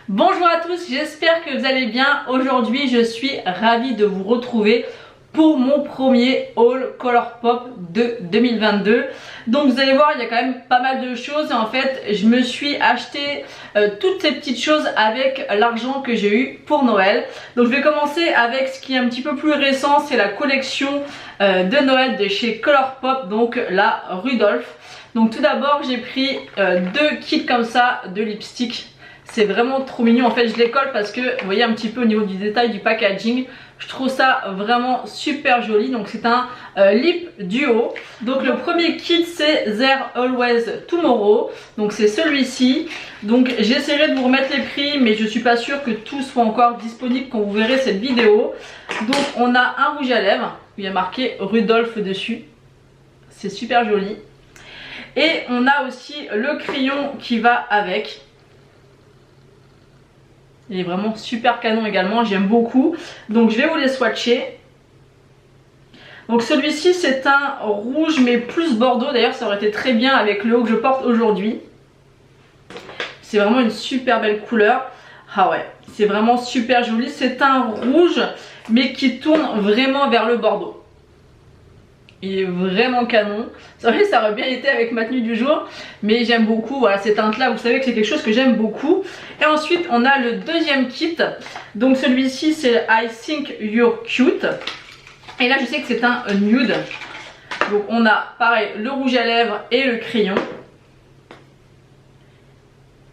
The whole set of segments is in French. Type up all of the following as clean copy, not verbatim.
Bonjour à tous, j'espère que vous allez bien. Aujourd'hui je suis ravie de vous retrouver pour mon premier haul Colourpop de 2022. Donc vous allez voir, il y a quand même pas mal de choses et en fait je me suis acheté toutes ces petites choses avec l'argent que j'ai eu pour Noël. Donc je vais commencer avec ce qui est un petit peu plus récent, c'est la collection de Noël de chez Colourpop, donc la Rudolph. Donc tout d'abord j'ai pris deux kits comme ça de lipstick. C'est vraiment trop mignon, en fait je les colle parce que vous voyez un petit peu au niveau du détail du packaging, je trouve ça vraiment super joli. Donc c'est un lip duo. Donc le premier kit c'est There Always Tomorrow, donc c'est celui-ci. Donc j'essaierai de vous remettre les prix mais je suis pas sûre que tout soit encore disponible quand vous verrez cette vidéo. Donc on a un rouge à lèvres, il y a marqué Rudolph dessus, c'est super joli. Et on a aussi le crayon qui va avec. Il est vraiment super canon également, j'aime beaucoup. Donc je vais vous les swatcher. Donc celui-ci c'est un rouge mais plus bordeaux. D'ailleurs ça aurait été très bien avec le haut que je porte aujourd'hui. C'est vraiment une super belle couleur. Ah ouais, c'est vraiment super joli. C'est un rouge mais qui tourne vraiment vers le bordeaux. Il est vraiment canon. C'est vrai que ça aurait bien été avec ma tenue du jour, mais j'aime beaucoup, voilà, ces teintes là, vous savez que c'est quelque chose que j'aime beaucoup. Et ensuite on a le deuxième kit. Donc celui-ci c'est I Think You're Cute. Et là je sais que c'est un nude. Donc on a pareil le rouge à lèvres et le crayon.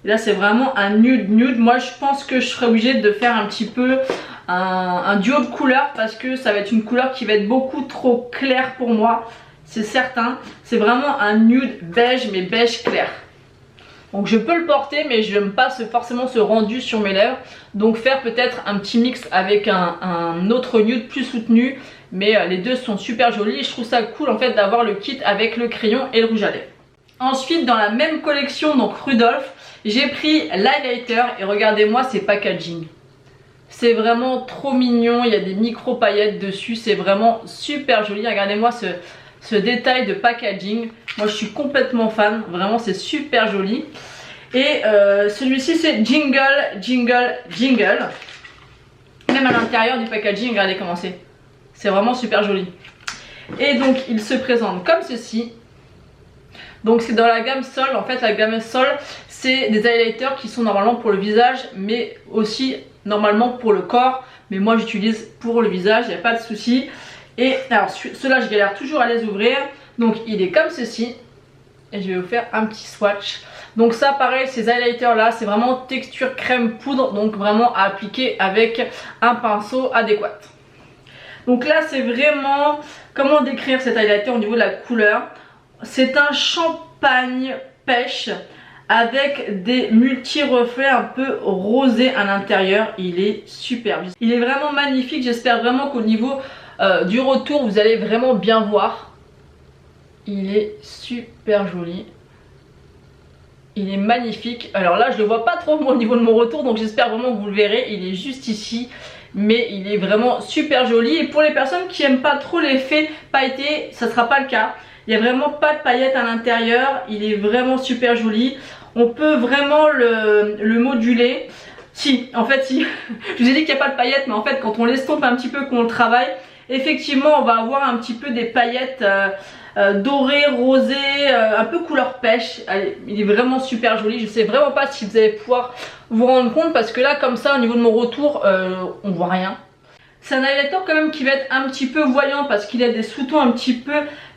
Et là c'est vraiment un nude. Moi je pense que je serais obligée de faire un petit peu un duo de couleurs parce que ça va être une couleur qui va être beaucoup trop claire pour moi, c'est certain. C'est vraiment un nude beige mais beige clair. Donc je peux le porter mais je n'aime pas forcément ce rendu sur mes lèvres. Donc faire peut-être un petit mix avec un autre nude plus soutenu. Mais les deux sont super jolis et je trouve ça cool en fait d'avoir le kit avec le crayon et le rouge à lèvres. Ensuite dans la même collection, donc Rudolph, j'ai pris l'highlighter et regardez-moi ces packaging. C'est vraiment trop mignon, il y a des micro paillettes dessus, c'est vraiment super joli. Regardez-moi ce détail de packaging, moi je suis complètement fan, vraiment c'est super joli. Et celui-ci c'est Jingle, Jingle, Jingle. Même à l'intérieur du packaging, regardez comment c'est vraiment super joli. Et donc il se présente comme ceci. Donc c'est dans la gamme Sol, en fait la gamme Sol c'est des highlighters qui sont normalement pour le visage mais aussi normalement pour le corps, mais moi j'utilise pour le visage, il n'y a pas de souci. Et alors ceux-là je galère toujours à les ouvrir, donc il est comme ceci et je vais vous faire un petit swatch. Donc ça pareil, ces highlighters là c'est vraiment texture crème poudre, donc vraiment à appliquer avec un pinceau adéquat. Donc là c'est vraiment, comment décrire cet highlighter au niveau de la couleur, c'est un champagne pêche avec des multi-reflets un peu rosés à l'intérieur. Il est superbe. Il est vraiment magnifique. J'espère vraiment qu'au niveau du retour, vous allez vraiment bien voir. Il est super joli. Il est magnifique. Alors là, je le vois pas trop au niveau de mon retour, donc j'espère vraiment que vous le verrez. Il est juste ici. Mais il est vraiment super joli. Et pour les personnes qui n'aiment pas trop l'effet pailleté, ça ne sera pas le cas. Il n'y a vraiment pas de paillettes à l'intérieur, il est vraiment super joli. On peut vraiment le moduler. Si, en fait si, je vous ai dit qu'il n'y a pas de paillettes, mais en fait quand on l'estompe un petit peu, qu'on le travaille, effectivement on va avoir un petit peu des paillettes dorées, rosées, un peu couleur pêche. Allez, il est vraiment super joli, je sais vraiment pas si vous allez pouvoir vous rendre compte parce que là comme ça au niveau de mon retour, on voit rien. C'est un highlighter quand même qui va être un petit peu voyant parce qu'il a des sous-tons un petit peu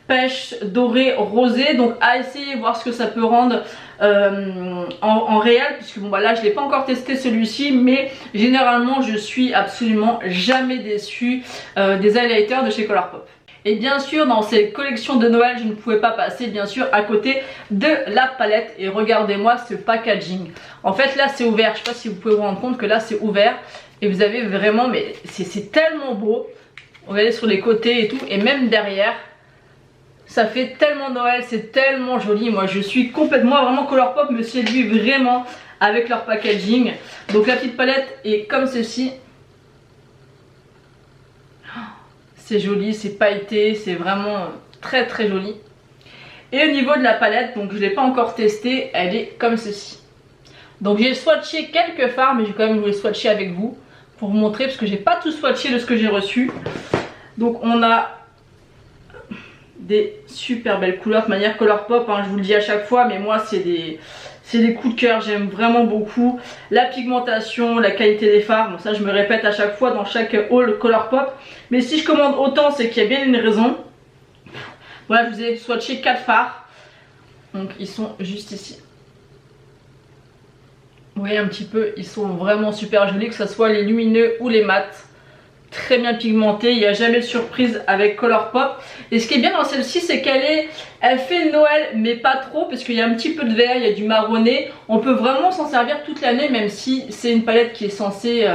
pêche, doré, rosé, donc à essayer voir ce que ça peut rendre en réel, puisque bon bah là je l'ai pas encore testé celui-ci, mais généralement je suis absolument jamais déçue des highlighters de chez Colourpop. Et bien sûr dans ces collections de Noël je ne pouvais pas passer bien sûr à côté de la palette. Et regardez-moi ce packaging. En fait là c'est ouvert, je sais pas si vous pouvez vous rendre compte que là c'est ouvert et vous avez vraiment, mais c'est tellement beau. Regardez sur les côtés et tout, et même derrière. Ça fait tellement Noël, c'est tellement joli. Moi je suis complètement, vraiment Colourpop me séduit vraiment avec leur packaging. Donc la petite palette est comme ceci. C'est joli, c'est pailleté, c'est vraiment très très joli. Et au niveau de la palette, donc je ne l'ai pas encore testée, elle est comme ceci. Donc j'ai swatché quelques fards, mais j'ai quand même voulu swatcher avec vous pour vous montrer, parce que j'ai pas tout swatché de ce que j'ai reçu. Donc on a des super belles couleurs de manière Colourpop, hein, je vous le dis à chaque fois, mais moi c'est des coups de cœur, j'aime vraiment beaucoup la pigmentation, la qualité des fards. Bon, ça je me répète à chaque fois dans chaque haul Colourpop, mais si je commande autant c'est qu'il y a bien une raison. Voilà, je vous ai swatché 4 fards, donc ils sont juste ici. Vous voyez un petit peu, ils sont vraiment super jolis, que ce soit les lumineux ou les mats. Très bien pigmentée, il n'y a jamais de surprise avec Colourpop. Et ce qui est bien dans celle-ci, c'est elle fait Noël, mais pas trop, parce qu'il y a un petit peu de vert, il y a du marronné. On peut vraiment s'en servir toute l'année, même si c'est une palette qui est censée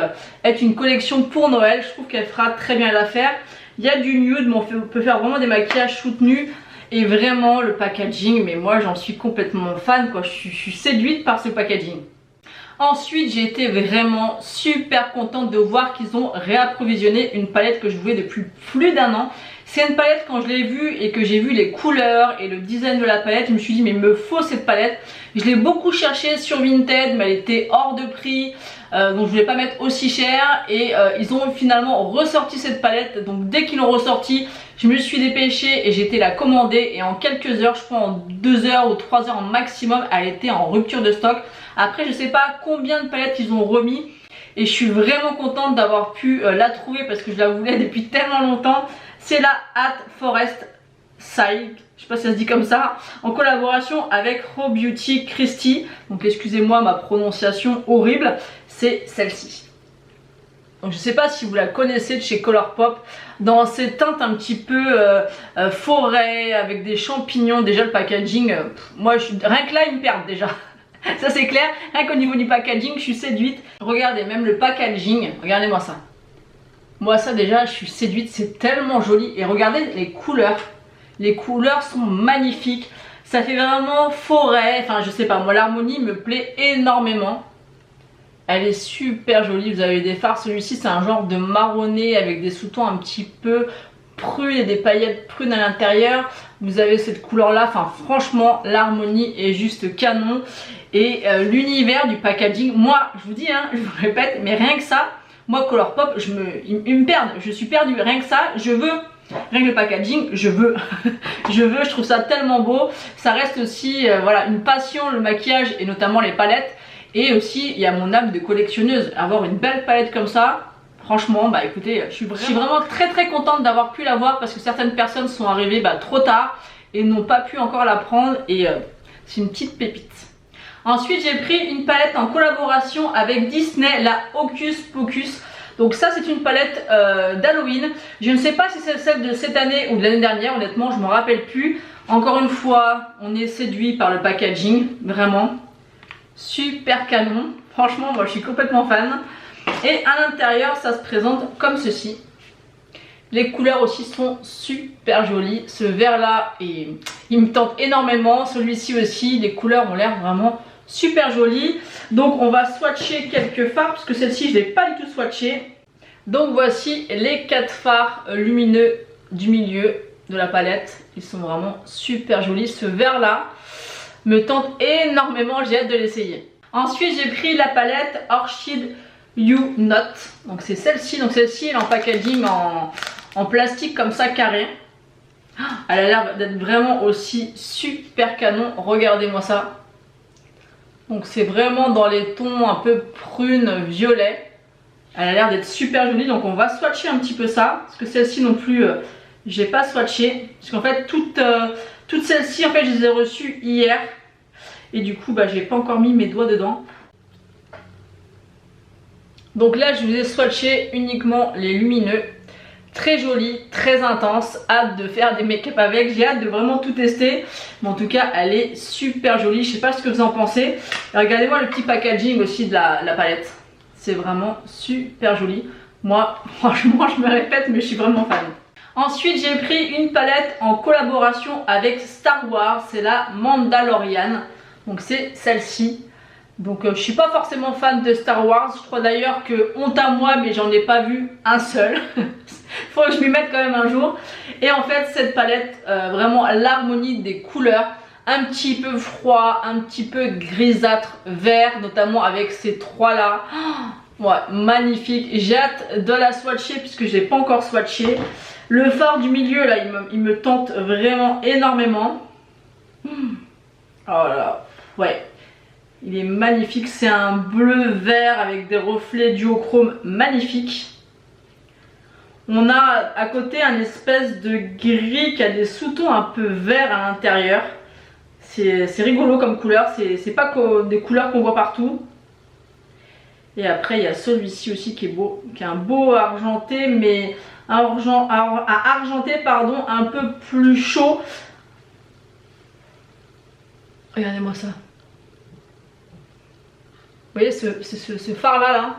être une collection pour Noël. Je trouve qu'elle fera très bien l'affaire. Il y a du nude, mais on peut faire vraiment des maquillages soutenus. Et vraiment le packaging, mais moi j'en suis complètement fan, quoi. Je suis séduite par ce packaging. Ensuite, j'ai été vraiment super contente de voir qu'ils ont réapprovisionné une palette que je voulais depuis plus d'1 an. C'est une palette, quand je l'ai vue et que j'ai vu les couleurs et le design de la palette, je me suis dit mais il me faut cette palette. Je l'ai beaucoup cherchée sur Vinted, mais elle était hors de prix, donc je voulais pas mettre aussi cher. Et ils ont finalement ressorti cette palette, donc dès qu'ils l'ont ressortie, je me suis dépêchée et j'ai été la commander. Et en quelques heures, je crois en 2 heures ou 3 heures en maximum, elle était en rupture de stock. Après, je sais pas combien de palettes ils ont remis. Et je suis vraiment contente d'avoir pu la trouver parce que je la voulais depuis tellement longtemps. C'est la Hat Forest Side, je sais pas si ça se dit comme ça, en collaboration avec Raw Beauty Christie. Donc excusez-moi ma prononciation horrible, c'est celle-ci. Donc je sais pas si vous la connaissez de chez Colourpop, dans ces teintes un petit peu forêt avec des champignons. Déjà le packaging, moi rien que là ils me perdent déjà. Ça c'est clair, rien qu'au niveau du packaging je suis séduite. Regardez même le packaging, regardez-moi ça. Moi ça déjà je suis séduite, c'est tellement joli. Et regardez les couleurs sont magnifiques. Ça fait vraiment forêt, enfin je sais pas, moi l'harmonie me plaît énormément. Elle est super jolie, vous avez des fards, celui-ci c'est un genre de marronné avec des sous-tons un petit peu prunes et des paillettes prunes à l'intérieur. Vous avez cette couleur là, enfin franchement l'harmonie est juste canon. Et l'univers du packaging, moi je vous dis, hein, je vous répète, mais rien que ça, moi Colourpop, ils me perdent, je suis perdue, rien que ça, je veux. Rien que le packaging, je veux. Je trouve ça tellement beau. Ça reste aussi voilà, une passion, le maquillage et notamment les palettes. Et aussi il y a mon âme de collectionneuse, avoir une belle palette comme ça, franchement bah écoutez, je suis vraiment très contente d'avoir pu l'avoir, parce que certaines personnes sont arrivées trop tard et n'ont pas pu encore la prendre. Et c'est une petite pépite. Ensuite j'ai pris une palette en collaboration avec Disney, la Hocus Pocus. Donc ça c'est une palette d'Halloween. Je ne sais pas si c'est celle de cette année ou de l'année dernière, honnêtement je ne me rappelle plus. Encore une fois on est séduit par le packaging, vraiment super canon. Franchement moi je suis complètement fan. Et à l'intérieur ça se présente comme ceci. Les couleurs aussi sont super jolies. Ce vert là il me tente énormément. Celui-ci aussi, les couleurs ont l'air vraiment super jolies. Donc on va swatcher quelques fards, parce que celle-ci je ne l'ai pas du tout swatché. Donc voici les 4 fards lumineux du milieu de la palette. Ils sont vraiment super jolis. Ce vert là me tente énormément, j'ai hâte de l'essayer. Ensuite j'ai pris la palette Orchid You Not. Donc c'est celle-ci. Donc celle-ci elle est en packaging en plastique comme ça carré. Elle a l'air d'être vraiment aussi super canon. Regardez-moi ça. Donc c'est vraiment dans les tons un peu prune, violet. Elle a l'air d'être super jolie. Donc on va swatcher un petit peu ça. Parce que celle-ci non plus, j'ai pas swatché. Parce qu'en fait toutes celles-ci en fait je les ai reçues hier. Et du coup j'ai pas encore mis mes doigts dedans. Donc là je vous ai swatché uniquement les lumineux. Très jolie, très intense, hâte de faire des make-up avec, j'ai hâte de vraiment tout tester. Mais en tout cas elle est super jolie, je sais pas ce que vous en pensez. Regardez-moi le petit packaging aussi de la palette. C'est vraiment super joli. Moi franchement je me répète mais je suis vraiment fan. Ensuite j'ai pris une palette en collaboration avec Star Wars, c'est la Mandalorian. Donc c'est celle-ci. Donc je suis pas forcément fan de Star Wars, je crois d'ailleurs que honte à moi mais j'en ai pas vu un seul. Faut que je m'y mette quand même un jour. Et en fait cette palette, vraiment l'harmonie des couleurs un petit peu froid, un petit peu grisâtre vert, notamment avec ces trois là. Ouais, magnifique. J'ai hâte de la swatcher puisque je l'ai pas encore swatché. Le phare du milieu là, il me tente vraiment énormément. Oh là là, ouais. Il est magnifique, c'est un bleu vert avec des reflets duochrome magnifiques. On a à côté un espèce de gris qui a des sous-tons un peu verts à l'intérieur. C'est rigolo comme couleur, c'est pas des couleurs qu'on voit partout. Et après il y a celui-ci aussi qui est beau, qui est un beau argenté, mais un argenté pardon, un peu plus chaud. Regardez-moi ça. Vous voyez ce phare là.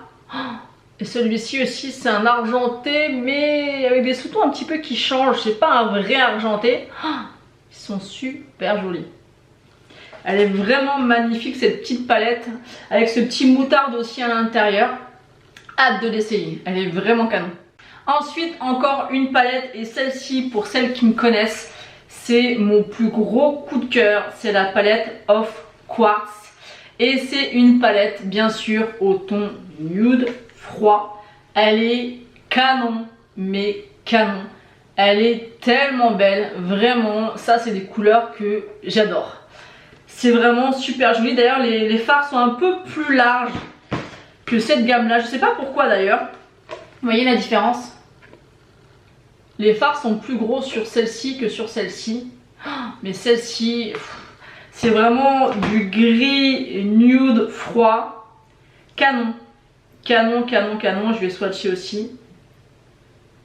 Et celui-ci aussi c'est un argenté mais avec des sous-tons un petit peu qui changent. C'est pas un vrai argenté. Ils sont super jolis. Elle est vraiment magnifique cette petite palette. Avec ce petit moutarde aussi à l'intérieur. Hâte de l'essayer. Elle est vraiment canon. Ensuite encore une palette. Et celle-ci pour celles qui me connaissent, c'est mon plus gros coup de cœur. C'est la palette Off Quartz. Et c'est une palette bien sûr au ton nude froid. Elle est canon, mais canon. Elle est tellement belle, vraiment. Ça c'est des couleurs que j'adore. C'est vraiment super joli. D'ailleurs les fards sont un peu plus larges que cette gamme là. Je sais pas pourquoi d'ailleurs. Vous voyez la différence? Les fards sont plus gros sur celle-ci que sur celle-ci. Mais celle-ci... c'est vraiment du gris nude froid. Canon. Canon, canon, canon. Je vais swatcher aussi.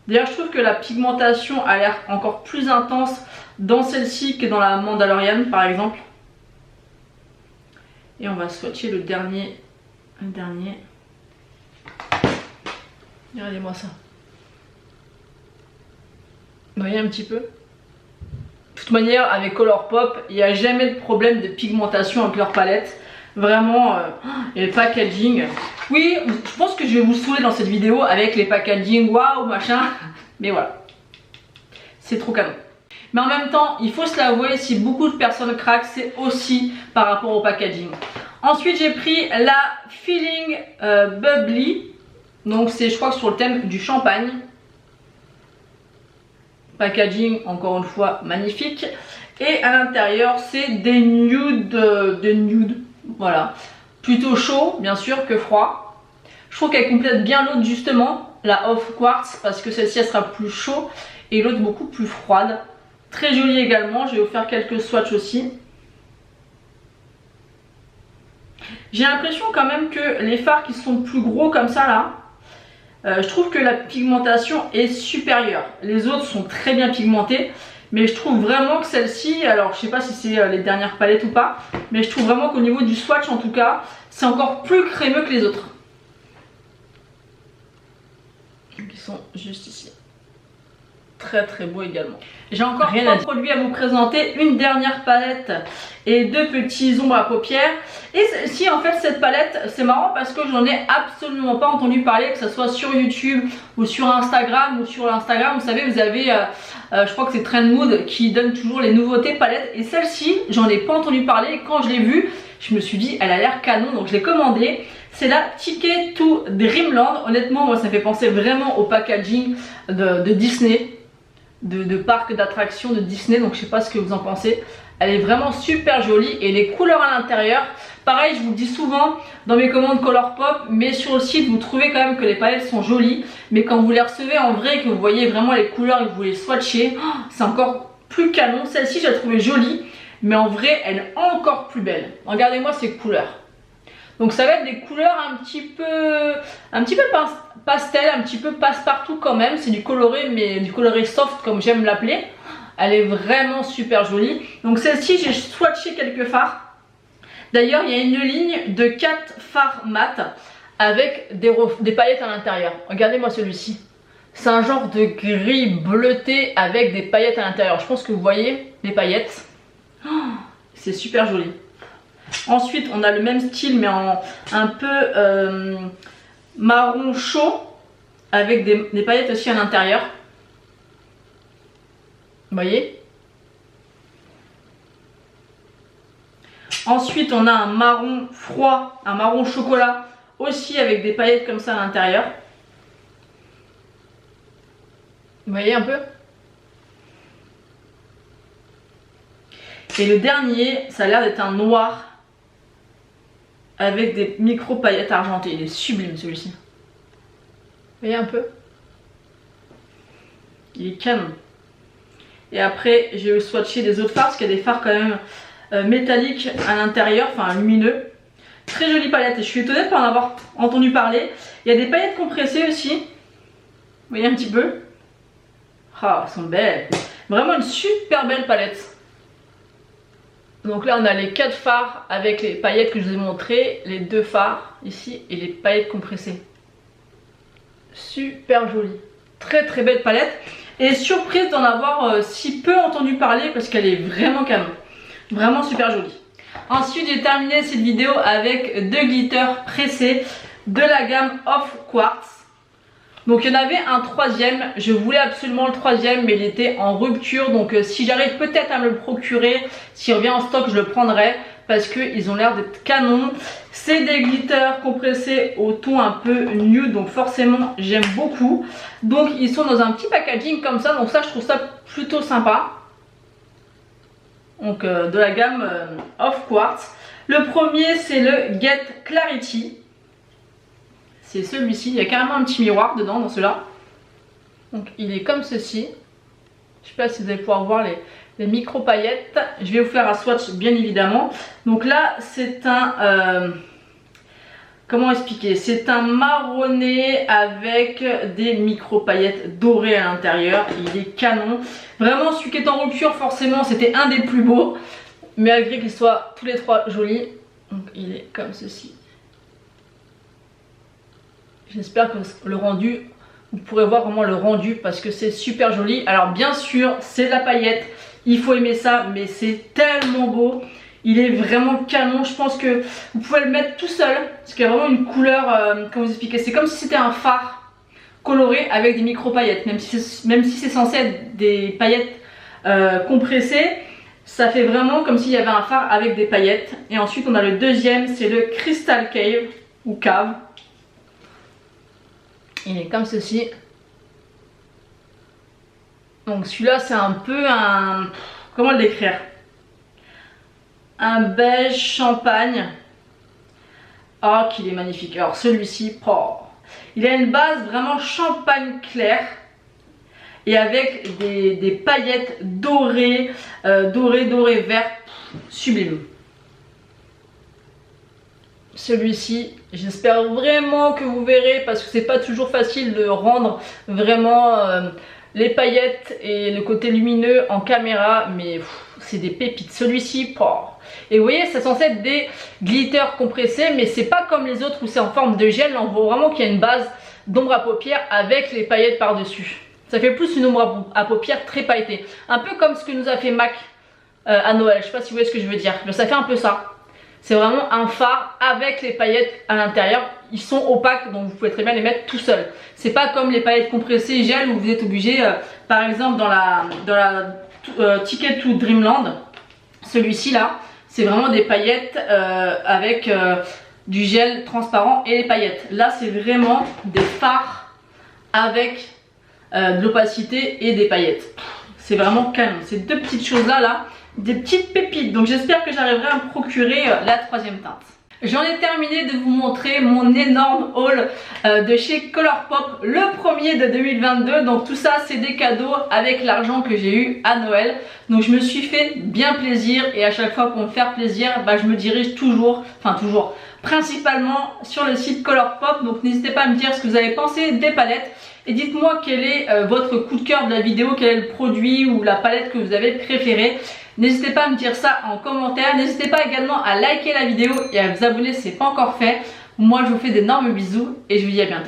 D'ailleurs, je trouve que la pigmentation a l'air encore plus intense dans celle-ci que dans la Mandalorian, par exemple. Et on va swatcher le dernier. Le dernier. Regardez-moi ça. Vous voyez un petit peu ? De toute manière, avec Colourpop, il n'y a jamais de problème de pigmentation avec leur palette. Vraiment, et le packaging. Oui, je pense que je vais vous saouler dans cette vidéo avec les packaging, waouh, machin. Mais voilà, c'est trop canon. Mais en même temps, il faut se l'avouer, si beaucoup de personnes craquent, c'est aussi par rapport au packaging. Ensuite, j'ai pris la Feeling Bubbly. Donc, c'est, je crois, sur le thème du champagne. Packaging encore une fois magnifique. Et à l'intérieur c'est des nudes, voilà, plutôt chaud bien sûr que froid. Je trouve qu'elle complète bien l'autre justement, la Off Quartz, parce que celle-ci elle sera plus chaud et l'autre beaucoup plus froide. Très jolie également. Je vais vous faire quelques swatchs aussi. J'ai l'impression quand même que les fards qui sont plus gros comme ça là, je trouve que la pigmentation est supérieure. Les autres sont très bien pigmentés, mais je trouve vraiment que celle-ci, alors je sais pas si c'est les dernières palettes ou pas, mais je trouve vraiment qu'au niveau du swatch en tout cas, c'est encore plus crémeux que les autres. Ils sont juste ici. Très très beau également. J'ai encore trois produits à vous présenter, une dernière palette et deux petits ombres à paupières. Et celle-ci, en fait, cette palette, c'est marrant parce que j'en ai absolument pas entendu parler, que ce soit sur YouTube ou sur Instagram. Ou sur l'Instagram, vous savez, vous avez, je crois que c'est Trend Mood qui donne toujours les nouveautés palettes. Et celle-ci, j'en ai pas entendu parler. Et quand je l'ai vue, je me suis dit, elle a l'air canon, donc je l'ai commandée. C'est la Ticket to Dreamland. Honnêtement, moi, ça fait penser vraiment au packaging de Disney. De parc d'attractions de Disney, donc je sais pas ce que vous en pensez. Elle est vraiment super jolie et les couleurs à l'intérieur, pareil, je vous le dis souvent dans mes commandes Colourpop, mais sur le site vous trouvez quand même que les palettes sont jolies, mais quand vous les recevez en vrai, que vous voyez vraiment les couleurs et que vous les swatchez, c'est encore plus canon. Celle-ci je la trouvais jolie, mais en vrai elle est encore plus belle. Regardez-moi ces couleurs. Donc ça va être des couleurs un petit peu pastel, un petit peu passe-partout quand même. C'est du coloré, mais du coloré soft comme j'aime l'appeler. Elle est vraiment super jolie. Donc celle-ci, j'ai swatché quelques fards. D'ailleurs, il y a une ligne de 4 fards mat avec des paillettes à l'intérieur. Regardez-moi celui-ci. C'est un genre de gris bleuté avec des paillettes à l'intérieur. Je pense que vous voyez les paillettes. Oh, c'est super joli. Ensuite, on a le même style, mais en un peu marron chaud, avec des paillettes aussi à l'intérieur. Vous voyez? Ensuite on a un marron froid, un marron chocolat aussi avec des paillettes comme ça à l'intérieur. Vous voyez un peu? Et le dernier, ça a l'air d'être un noir avec des micro paillettes argentées. Il est sublime celui-ci. Vous voyez un peu? Il est canon. Et après, j'ai swatché des autres fards parce qu'il y a des fards quand même métalliques à l'intérieur, enfin lumineux. Très jolie palette et je suis étonnée de pas en avoir entendu parler. Il y a des paillettes compressées aussi. Vous voyez un petit peu? Ah, elles sont belles. Vraiment une super belle palette. Donc là on a les 4 fards avec les paillettes que je vous ai montré, les 2 fards ici et les paillettes compressées. Super joli. Très très belle palette. Et surprise d'en avoir si peu entendu parler parce qu'elle est vraiment canon. Vraiment super jolie. Ensuite j'ai terminé cette vidéo avec 2 glitters pressés de la gamme Off Quartz. Donc il y en avait un troisième, je voulais absolument le troisième mais il était en rupture. Donc si j'arrive peut-être à me le procurer, s'il revient en stock je le prendrai parce qu'ils ont l'air d'être canons. C'est des glitters compressés au ton un peu nude, donc forcément j'aime beaucoup. Donc ils sont dans un petit packaging comme ça, donc ça je trouve ça plutôt sympa. Donc de la gamme Off Quartz. Le premier c'est le Get Clarity. C'est celui-ci, il y a carrément un petit miroir dedans dans celui-là. Donc il est comme ceci. Je ne sais pas si vous allez pouvoir voir les micro paillettes. Je vais vous faire un swatch bien évidemment. Donc là c'est un... comment expliquer? C'est un marronné avec des micro paillettes dorées à l'intérieur. Il est canon. Vraiment celui qui est en rupture forcément c'était un des plus beaux. Malgré qu'ils soient tous les trois jolis. Donc il est comme ceci. J'espère que le rendu, vous pourrez voir vraiment le rendu parce que c'est super joli. Alors bien sûr, c'est de la paillette, il faut aimer ça, mais c'est tellement beau. Il est vraiment canon, je pense que vous pouvez le mettre tout seul. Parce qu'il y a vraiment une couleur, comment vous expliquer, c'est comme si c'était un phare coloré avec des micro paillettes. Même si c'est censé être des paillettes compressées, ça fait vraiment comme s'il y avait un phare avec des paillettes. Et ensuite on a le deuxième, c'est le Crystal Cave ou Cave. Il est comme ceci. Donc celui-là c'est un peu un... comment le décrire? Un beige champagne. Oh qu'il est magnifique. Alors celui-ci, oh, il a une base vraiment champagne clair. Et avec des paillettes dorées, dorées, vertes. Sublime. Celui-ci, j'espère vraiment que vous verrez parce que c'est pas toujours facile de rendre vraiment les paillettes et le côté lumineux en caméra, mais c'est des pépites. Celui-ci, et vous voyez, c'est censé être des glitters compressés, mais c'est pas comme les autres où c'est en forme de gel. Là, on voit vraiment qu'il y a une base d'ombre à paupières avec les paillettes par-dessus. Ça fait plus une ombre à paupières très pailletée, un peu comme ce que nous a fait MAC à Noël. Je sais pas si vous voyez ce que je veux dire, mais ça fait un peu ça. C'est vraiment un phare avec les paillettes à l'intérieur. Ils sont opaques donc vous pouvez très bien les mettre tout seul. C'est pas comme les paillettes compressées gel où vous êtes obligé, par exemple dans la Ticket to Dreamland, celui-ci là, c'est vraiment des paillettes avec du gel transparent et les paillettes. Là c'est vraiment des fards avec de l'opacité et des paillettes. C'est vraiment canon. Ces deux petites choses là, des petites pépites. Donc j'espère que j'arriverai à me procurer la troisième teinte. J'en ai terminé de vous montrer mon énorme haul de chez Colourpop, le premier de 2022. Donc tout ça c'est des cadeaux avec l'argent que j'ai eu à Noël. Donc je me suis fait bien plaisir et à chaque fois pour me faire plaisir, je me dirige principalement sur le site Colourpop. Donc n'hésitez pas à me dire ce que vous avez pensé des palettes. Et dites-moi quel est votre coup de cœur de la vidéo, quel est le produit ou la palette que vous avez préféré. N'hésitez pas à me dire ça en commentaire. N'hésitez pas également à liker la vidéo et à vous abonner si ce n'est pas encore fait. Moi je vous fais d'énormes bisous et je vous dis à bientôt.